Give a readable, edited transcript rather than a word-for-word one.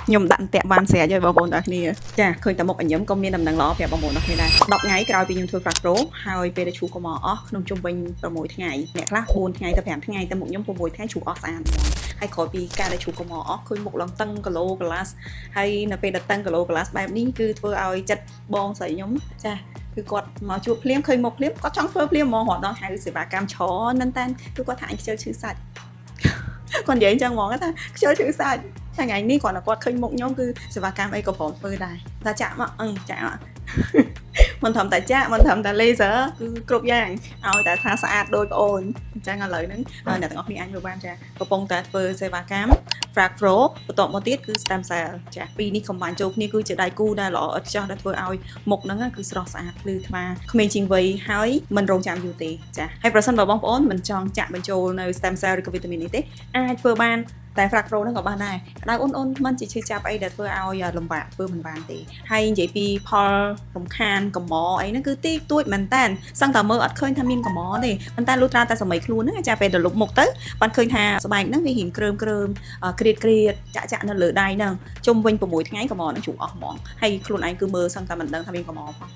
ខ្ញុំដាក់តាក់បានស្រាច់ហើយបងប្អូនទាំងគ្នាចាឃើញតែមុខញញឹមក៏មានដំណឹងល្អប្រាប់បងប្អូនទាំងគ្នាដែរ10ថ្ងៃក្រោយពីខ្ញុំធ្វើ Frac Pro ហើយពេលដែលឈូកុំអស់ក្នុងជុំវិញ6ថ្ងៃអ្នកខ្លះ4ថ្ងៃទៅ5ថ្ងៃតែមុខខ្ញុំ6ថ្ងៃឈូអស់ស្អាតហើយក្រោយពីការដែលឈូកុំអស់ឃើញមុខឡើងតឹងគីឡូកន្លះហើយនៅពេលដែលតឹងគីឡូកន្លះបែបនេះគឺធ្វើឲ្យចិត្តបងស្រីខ្ញុំចាគឺគាត់មកជួបភ្លាមឃើញមុខភ្លាមគាត់ចង់ធ្វើភ្លាមហ្មងរត់ដល់ហៅសេវាកម្មច្រើនមែនតើគឺគាត់ថាអញខ្ជិលឈឺសាច់គាត់និយាយអញ្ចឹងហ្មងថាខ្ជិលឈឺសាច់ថ្ងៃនេះគាត់ឃើញមុខខ្ញុំគឺសេវាកម្មអីក៏ព្រមធ្វើដែរតែចាក់មកចាក់មកមិនត្រឹមតែចាក់មិនត្រឹមតែ laser គឺគ្រប់យ៉ាងឲ្យតែថាស្អាតដូចបងអូនអញ្ចឹងឥឡូវហ្នឹងអ្នកទាំងអស់គ្នាអាចមើលបានចាកំពុងតែធ្វើសេវាកម្ម Frac Pro បន្ទាប់មកទៀតគឺ Stem Cell ចាពីរនេះ combine ចូលគ្នាគឺជាដៃគូដែលល្អឥតខ្ចោះដែលធ្វើឲ្យមុខហ្នឹងគឺស្រស់ស្អាតភ្លឺថ្លាក្មេងជាងវ័យហើយមិនរងចាំយូរទេចាហើយប្រសិនបើបងប្អូនមិនចង់ចាក់បញ្ចូលនៅ Stem Cell ឬក៏ Vitamin នេះទេអាចធ្វើបានតែ Frac Pro ហ្នឹងក៏បានដែរក្តៅអូនមិនជាឈឺចាប់អីដែលធ្វើឲ្យលំបាកធ្វើមិនបានទេហើយនិយាយពីផលរំខានកំមអីហ្នឹងគឺទីទួចមែនតើសឹងតែមើលអត់ឃើញថាមានកំមទេប៉ុន្តែលុះត្រាតែសម័យខ្លួនហ្នឹងចាពេលទៅលុបមុខទៅបានឃើញថាស្បែកហ្នឹងវារៀងគ្រើមក្រៀតចាក់នៅលើដៃហ្នឹងជុំវិញ6ថ្ងៃកំមហ្នឹងជួអស់ហ្មងហើយខ្លួនឯងគឺមើលសឹងតែមិនដឹងថាមានកំមផង